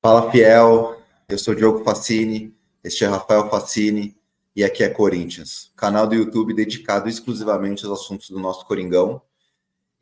Fala, fiel. Eu sou Diogo Facini, este é Rafael Facini e aqui é Corinthians, canal do YouTube dedicado exclusivamente aos assuntos do nosso Coringão.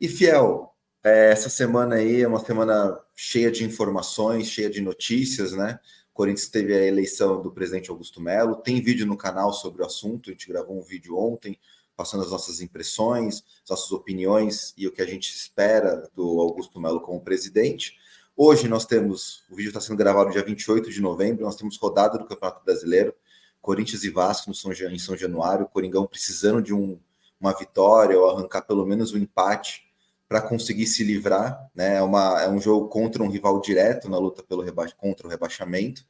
E fiel, essa semana aí é uma semana cheia de informações, cheia de notícias, né? O Corinthians teve a eleição do presidente Augusto Melo, tem vídeo no canal sobre o assunto, a gente gravou um vídeo ontem, passando as nossas impressões, as nossas opiniões e o que a gente espera do Augusto Melo como presidente. Hoje nós temos, o vídeo está sendo gravado dia 28 de novembro, nós temos rodada do Campeonato Brasileiro, Corinthians e Vasco em São Januário, o Coringão precisando de uma vitória ou arrancar pelo menos um empate para conseguir se livrar, né? É um jogo contra um rival direto na luta contra o rebaixamento,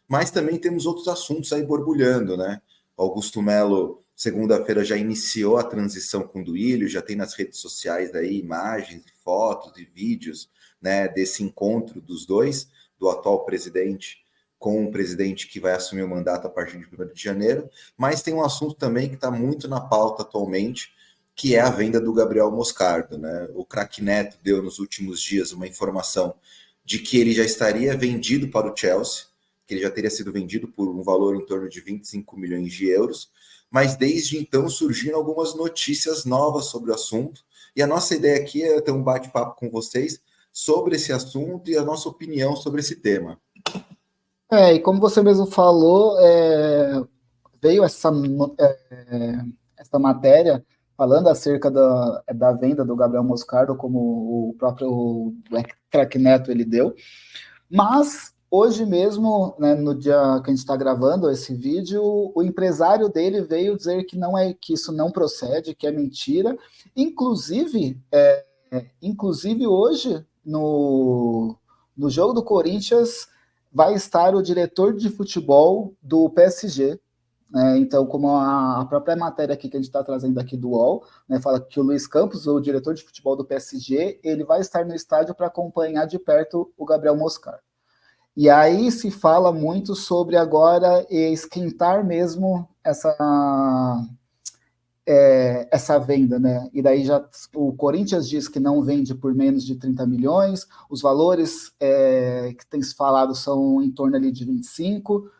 mas também temos outros assuntos aí borbulhando, né? O Augusto Melo, segunda-feira, já iniciou a transição com o Duílio, já tem nas redes sociais aí imagens, fotos e vídeos, né, desse encontro dos dois, do atual presidente com o presidente que vai assumir o mandato a partir de 1º de janeiro, mas tem um assunto também que está muito na pauta atualmente, que é a venda do Gabriel Moscardo, né? O craque Neto deu nos últimos dias uma informação de que ele já estaria vendido para o Chelsea, que ele já teria sido vendido por um valor em torno de 25 milhões de euros, mas desde então surgiram algumas notícias novas sobre o assunto, e a nossa ideia aqui é ter um bate-papo com vocês sobre esse assunto e a nossa opinião sobre esse tema. E como você mesmo falou, veio essa matéria falando acerca da venda do Gabriel Moscardo, como o próprio craque Neto ele deu, mas hoje mesmo, né, no dia que a gente está gravando esse vídeo, o empresário dele veio dizer que isso não procede, que é mentira, inclusive hoje no jogo do Corinthians vai estar o diretor de futebol do PSG, né? Então, como a própria matéria aqui que a gente está trazendo aqui do UOL, né, fala que o Luiz Campos, o diretor de futebol do PSG, ele vai estar no estádio para acompanhar de perto o Gabriel Moscardo. E aí se fala muito sobre agora esquentar mesmo essa venda, né? E daí já o Corinthians diz que não vende por menos de 30 milhões, os valores que tem se falado são em torno ali de 25,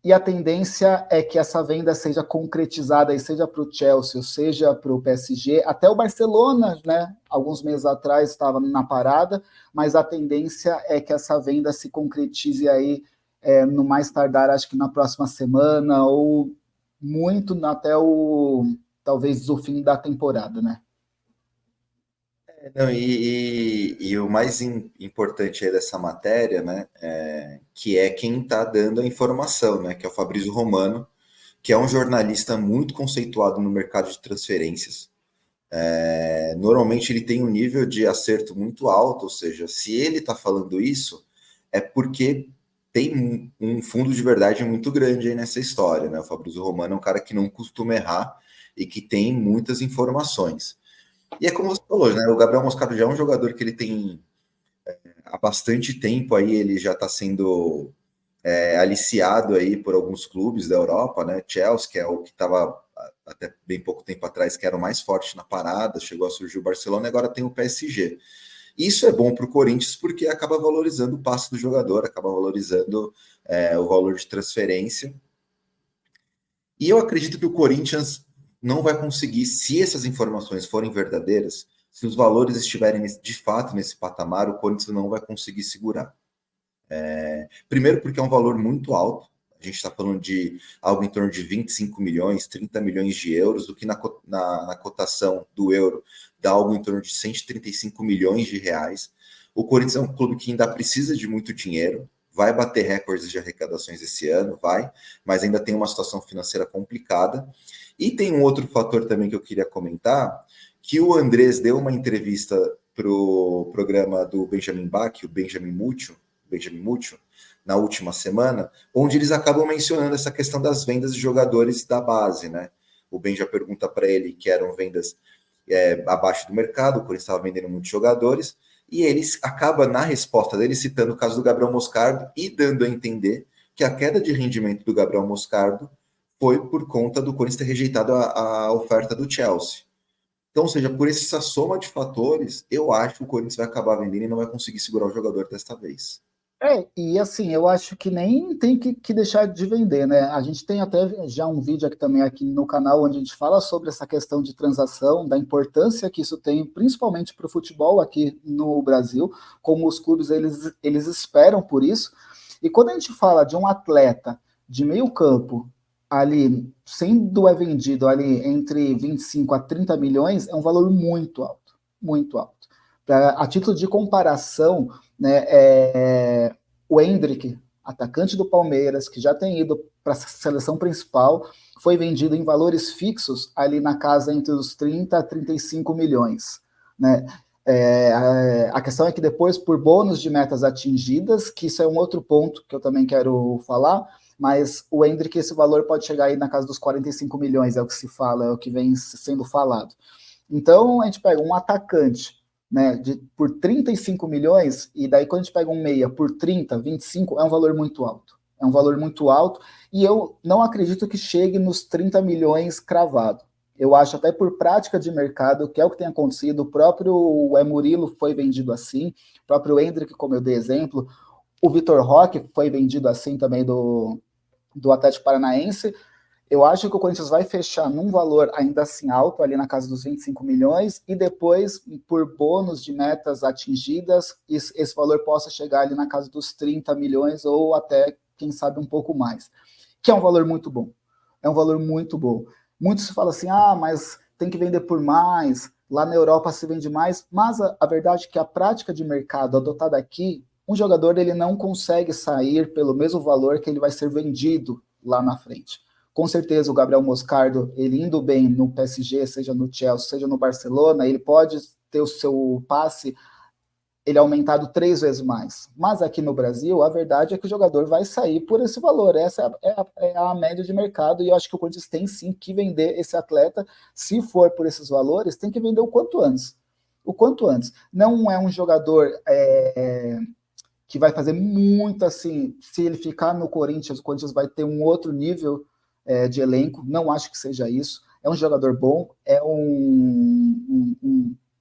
e a tendência é que essa venda seja concretizada, e seja para o Chelsea, ou seja para o PSG, até o Barcelona, né? Alguns meses atrás estava na parada, mas a tendência é que essa venda se concretize aí no mais tardar, acho que na próxima semana, ou muito até talvez o fim da temporada, né? Não, e o mais importante aí dessa matéria, né, que é quem está dando a informação, né, que é o Fabrício Romano, que é um jornalista muito conceituado no mercado de transferências. Normalmente ele tem um nível de acerto muito alto, ou seja, se ele está falando isso, é porque tem um fundo de verdade muito grande aí nessa história, né? O Fabrício Romano é um cara que não costuma errar e que tem muitas informações. E é como você falou, né? O Gabriel Moscardo já é um jogador que ele tem há bastante tempo aí, ele já está sendo aliciado aí por alguns clubes da Europa, né? Chelsea, que é o que estava até bem pouco tempo atrás, que era o mais forte na parada, chegou a surgir o Barcelona e agora tem o PSG. Isso é bom para o Corinthians porque acaba valorizando o passe do jogador, acaba valorizando o valor de transferência. E eu acredito que o Corinthians não vai conseguir, se essas informações forem verdadeiras, se os valores estiverem de fato nesse patamar, o Corinthians não vai conseguir segurar. Primeiro porque é um valor muito alto, a gente está falando de algo em torno de 25 milhões, 30 milhões de euros, o que na cotação do euro dá algo em torno de 135 milhões de reais. O Corinthians é um clube que ainda precisa de muito dinheiro, vai bater recordes de arrecadações esse ano, vai, mas ainda tem uma situação financeira complicada. E tem um outro fator também que eu queria comentar, que o Andrés deu uma entrevista para o programa do Benjamin Bach, o Benjamin Múcio, na última semana, onde eles acabam mencionando essa questão das vendas de jogadores da base, né? O Ben já pergunta para ele que eram vendas abaixo do mercado, o Corinthians estava vendendo muitos jogadores, e eles acaba na resposta dele citando o caso do Gabriel Moscardo e dando a entender que a queda de rendimento do Gabriel Moscardo foi por conta do Corinthians ter rejeitado a oferta do Chelsea. Então, ou seja, por essa soma de fatores, eu acho que o Corinthians vai acabar vendendo e não vai conseguir segurar o jogador desta vez. E assim, eu acho que nem tem que deixar de vender, né? A gente tem até já um vídeo aqui também aqui no canal onde a gente fala sobre essa questão de transação, da importância que isso tem, principalmente para o futebol aqui no Brasil, como os clubes eles esperam por isso. E quando a gente fala de um atleta de meio campo ali, sendo vendido ali entre 25 a 30 milhões, é um valor muito alto, muito alto. A título de comparação, né, o Endrick, atacante do Palmeiras, que já tem ido para a seleção principal, foi vendido em valores fixos ali na casa entre os 30 a 35 milhões. Né? A questão é que depois, por bônus de metas atingidas, que isso é um outro ponto que eu também quero falar, mas o Endrick, esse valor pode chegar aí na casa dos 45 milhões, é o que se fala, é o que vem sendo falado. Então, a gente pega um atacante, né, por 35 milhões, e daí quando a gente pega um meia por 30, 25, é um valor muito alto. É um valor muito alto, e eu não acredito que chegue nos 30 milhões cravado. Eu acho até por prática de mercado, que é o que tem acontecido, o próprio Murilo foi vendido assim, o próprio Endrick, como eu dei exemplo, o Vitor Roque foi vendido assim também do Atlético Paranaense. Eu acho que o Corinthians vai fechar num valor ainda assim alto, ali na casa dos 25 milhões, e depois, por bônus de metas atingidas, esse valor possa chegar ali na casa dos 30 milhões ou até, quem sabe, um pouco mais. Que é um valor muito bom. É um valor muito bom. Muitos falam assim, mas tem que vender por mais, lá na Europa se vende mais, mas a verdade é que a prática de mercado adotada aqui, um jogador ele não consegue sair pelo mesmo valor que ele vai ser vendido lá na frente. Com certeza o Gabriel Moscardo, ele indo bem no PSG, seja no Chelsea, seja no Barcelona, ele pode ter o seu passe ele aumentado 3 vezes mais. Mas aqui no Brasil, a verdade é que o jogador vai sair por esse valor. Essa é a média de mercado, e eu acho que o Corinthians tem sim que vender esse atleta. Se for por esses valores, tem que vender o quanto antes. O quanto antes. Não é um jogador que vai fazer muito assim. Se ele ficar no Corinthians, o Corinthians vai ter um outro nível de elenco. Não acho que seja isso. É um jogador bom, é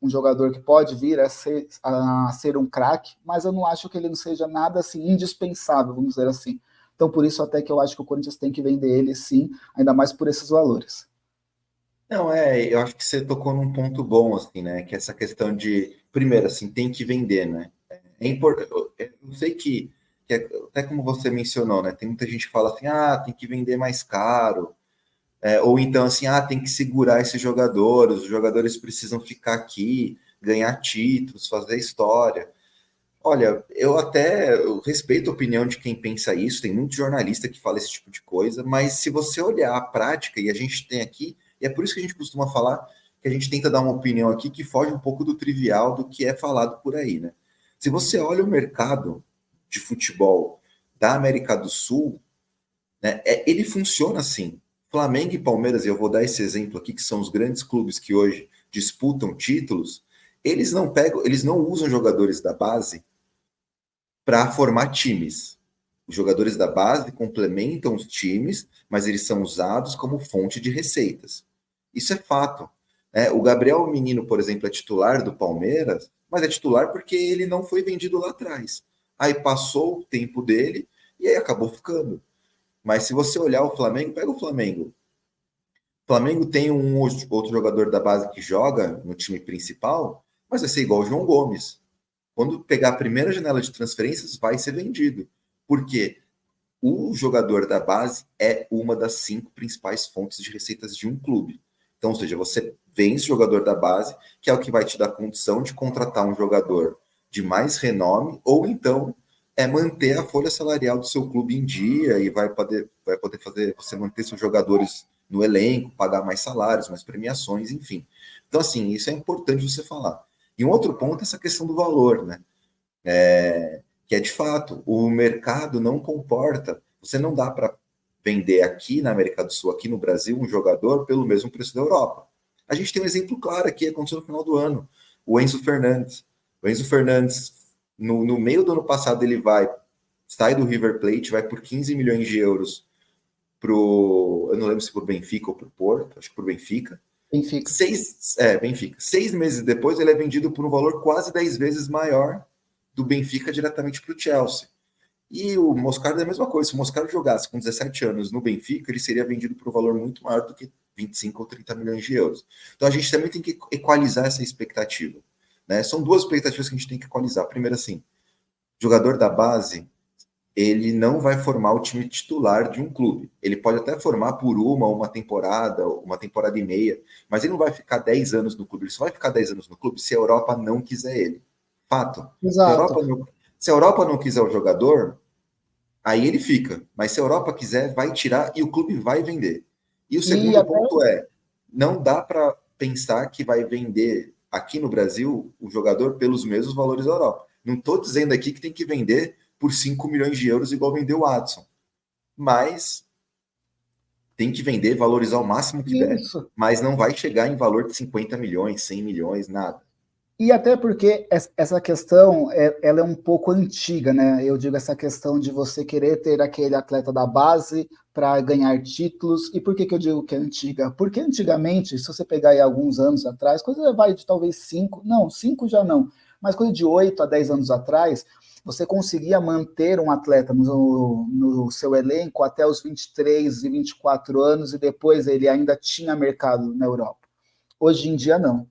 um jogador que pode vir a ser um craque, mas eu não acho que ele não seja nada assim indispensável, vamos dizer assim. Então, por isso, até que eu acho que o Corinthians tem que vender ele, sim, ainda mais por esses valores. Não, eu acho que você tocou num ponto bom, assim, né? Que é essa questão de, primeiro, assim, tem que vender, né? É importante. Eu sei até como você mencionou, né? Tem muita gente que fala assim, tem que vender mais caro. Ou então, assim, tem que segurar esses jogadores, os jogadores precisam ficar aqui, ganhar títulos, fazer história. Olha, eu respeito a opinião de quem pensa isso, tem muito jornalista que fala esse tipo de coisa, mas se você olhar a prática, e a gente tem aqui, e é por isso que a gente costuma falar, que a gente tenta dar uma opinião aqui que foge um pouco do trivial do que é falado por aí, né? Se você olha o mercado de futebol da América do Sul, né, ele funciona assim. Flamengo e Palmeiras, e eu vou dar esse exemplo aqui, que são os grandes clubes que hoje disputam títulos, eles não usam jogadores da base para formar times. Os jogadores da base complementam os times, mas eles são usados como fonte de receitas. Isso é fato. O Gabriel Menino, por exemplo, é titular do Palmeiras, mas é titular porque ele não foi vendido lá atrás. Aí passou o tempo dele e aí acabou ficando. Mas se você olhar o Flamengo, pega o Flamengo. O Flamengo tem um outro jogador da base que joga no time principal, mas vai ser igual o João Gomes. Quando pegar a primeira janela de transferências, vai ser vendido. Porque o jogador da base é uma das 5 principais fontes de receitas de um clube. Então, ou seja, você vence o jogador da base, que é o que vai te dar condição de contratar um jogador de mais renome, ou então manter a folha salarial do seu clube em dia e vai poder fazer você manter seus jogadores no elenco, pagar mais salários, mais premiações, enfim. Então, assim, isso é importante você falar. E um outro ponto é essa questão do valor, né? Que é de fato, o mercado não comporta, você não dá para vender aqui na América do Sul, aqui no Brasil, um jogador pelo mesmo preço da Europa. A gente tem um exemplo claro aqui, aconteceu no final do ano, o Enzo Fernandes. O Enzo Fernandes, no meio do ano passado, ele sai do River Plate, vai por 15 milhões de euros eu não lembro se por Benfica ou por Porto, acho que por Benfica. Benfica. Benfica. 6 meses depois, ele é vendido por um valor quase 10 vezes maior do Benfica diretamente para o Chelsea. E o Moscardo é a mesma coisa. Se o Moscardo jogasse com 17 anos no Benfica, ele seria vendido por um valor muito maior do que 25 ou 30 milhões de euros. Então a gente também tem que equalizar essa expectativa. Né? São duas expectativas que a gente tem que equalizar. Primeiro, assim, jogador da base, ele não vai formar o time titular de um clube. Ele pode até formar por uma temporada e meia, mas ele não vai ficar 10 anos no clube. Ele só vai ficar 10 anos no clube se a Europa não quiser ele. Fato. Exato. Se a Europa não quiser o jogador, aí ele fica. Mas se a Europa quiser, vai tirar e o clube vai vender. E o E segundo até ponto é, não dá para pensar que vai vender aqui no Brasil o jogador pelos mesmos valores da Europa. Não estou dizendo aqui que tem que vender por 5 milhões de euros igual vendeu o Adson. Mas tem que vender, valorizar o máximo que der, isso. mas não vai chegar em valor de 50 milhões, 100 milhões, nada. E até porque essa questão, ela é um pouco antiga, né? Eu digo essa questão de você querer ter aquele atleta da base para ganhar títulos. E por que eu digo que é antiga? Porque antigamente, se você pegar aí alguns anos atrás, coisa vai de talvez 5, não, 5 já não, mas coisa de 8 a 10 anos atrás, você conseguia manter um atleta no seu elenco até os 23 e 24 anos e depois ele ainda tinha mercado na Europa. Hoje em dia, não.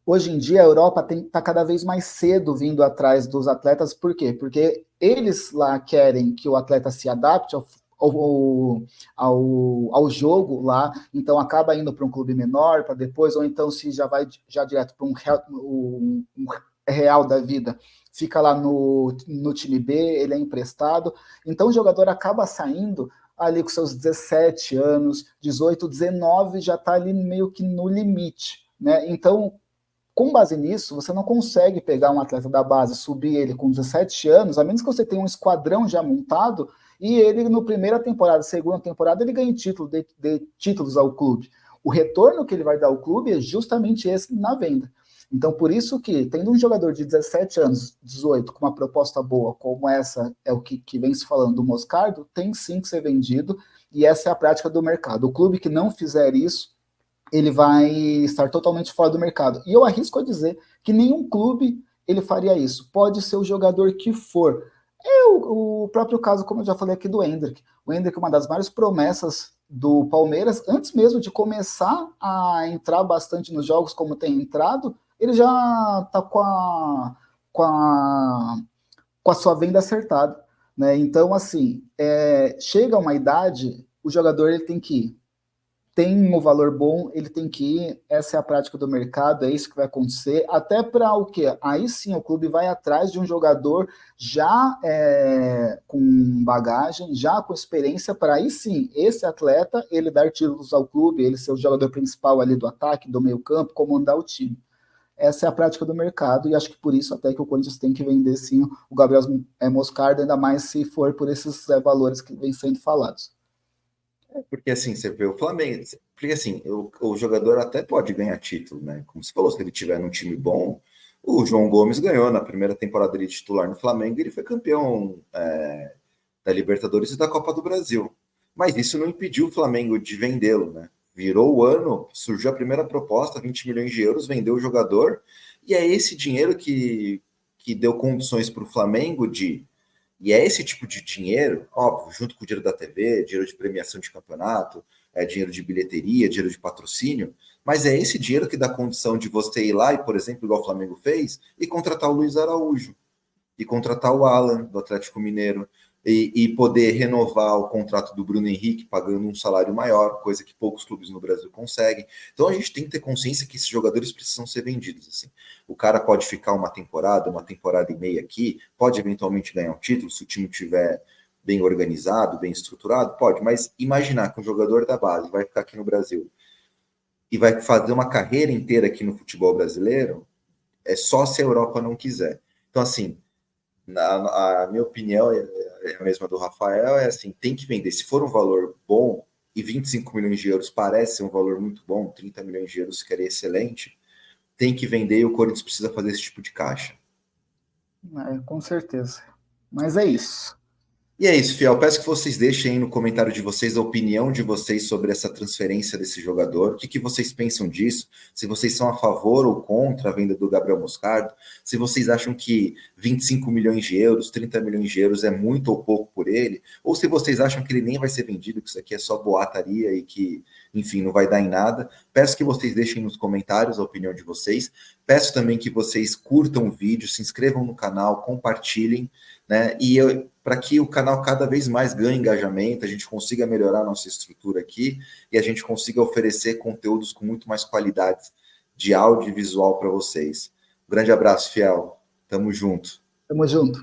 Hoje em dia, a Europa está cada vez mais cedo vindo atrás dos atletas, por quê? Porque eles lá querem que o atleta se adapte ao jogo lá, então acaba indo para um clube menor, para depois, ou então se já vai já direto para um real da vida, fica lá no time B, ele é emprestado, então o jogador acaba saindo ali com seus 17 anos, 18, 19, já está ali meio que no limite, né? Então, com base nisso, você não consegue pegar um atleta da base, subir ele com 17 anos, a menos que você tenha um esquadrão já montado e ele, no primeira temporada, segunda temporada, ele ganhe de títulos ao clube. O retorno que ele vai dar ao clube é justamente esse na venda. Então, por isso que, tendo um jogador de 17 anos, 18, com uma proposta boa, como essa é o que vem se falando do Moscardo, tem sim que ser vendido, e essa é a prática do mercado. O clube que não fizer isso, ele vai estar totalmente fora do mercado. E eu arrisco a dizer que nenhum clube ele faria isso. Pode ser o jogador que for. O próprio caso, como eu já falei aqui, do Endrick. O Endrick é uma das maiores promessas do Palmeiras, antes mesmo de começar a entrar bastante nos jogos como tem entrado, ele já está com a sua venda acertada. Né? Então, assim, chega uma idade, o jogador ele tem que ir, tem um valor bom, ele tem que ir, essa é a prática do mercado, é isso que vai acontecer, até para o quê? Aí sim o clube vai atrás de um jogador já com bagagem, já com experiência, para aí sim, esse atleta, ele dar títulos ao clube, ele ser o jogador principal ali do ataque, do meio campo, comandar o time. Essa é a prática do mercado, e acho que por isso até que o Corinthians tem que vender sim o Gabriel Moscardo, ainda mais se for por esses valores que vêm sendo falados. Porque assim, você vê o Flamengo, porque assim, o jogador até pode ganhar título, né? Como você falou, se ele tiver num time bom, o João Gomes ganhou na primeira temporada de titular no Flamengo, e ele foi campeão da Libertadores e da Copa do Brasil. Mas isso não impediu o Flamengo de vendê-lo, né? Virou o ano, surgiu a primeira proposta, 20 milhões de euros, vendeu o jogador, e é esse dinheiro que deu condições para o Flamengo de. E é esse tipo de dinheiro, óbvio, junto com o dinheiro da TV, dinheiro de premiação de campeonato, dinheiro de bilheteria, dinheiro de patrocínio, mas é esse dinheiro que dá condição de você ir lá e, por exemplo, igual o Flamengo fez, e contratar o Luiz Araújo, e contratar o Alan, do Atlético Mineiro, e poder renovar o contrato do Bruno Henrique pagando um salário maior, coisa que poucos clubes no Brasil conseguem. Então a gente tem que ter consciência que esses jogadores precisam ser vendidos. Assim. O cara pode ficar uma temporada e meia aqui, pode eventualmente ganhar um título se o time tiver bem organizado, bem estruturado, pode, mas imaginar que um jogador da base vai ficar aqui no Brasil e vai fazer uma carreira inteira aqui no futebol brasileiro, é só se a Europa não quiser. Então, assim, a minha opinião é a mesma do Rafael, é assim, tem que vender. Se for um valor bom, e 25 milhões de euros parece ser um valor muito bom, 30 milhões de euros seria excelente, tem que vender e o Corinthians precisa fazer esse tipo de caixa. Com certeza. Mas é isso. E é isso, Fiel. Peço que vocês deixem aí no comentário de vocês a opinião de vocês sobre essa transferência desse jogador. O que vocês pensam disso? Se vocês são a favor ou contra a venda do Gabriel Moscardo? Se vocês acham que 25 milhões de euros, 30 milhões de euros é muito ou pouco por ele? Ou se vocês acham que ele nem vai ser vendido, que isso aqui é só boataria e que, enfim, não vai dar em nada? Peço que vocês deixem nos comentários a opinião de vocês. Peço também que vocês curtam o vídeo, se inscrevam no canal, compartilhem, né? Para que o canal cada vez mais ganhe engajamento, a gente consiga melhorar a nossa estrutura aqui e a gente consiga oferecer conteúdos com muito mais qualidade de áudio e visual para vocês. Um grande abraço, Fiel. Tamo junto. Tamo junto.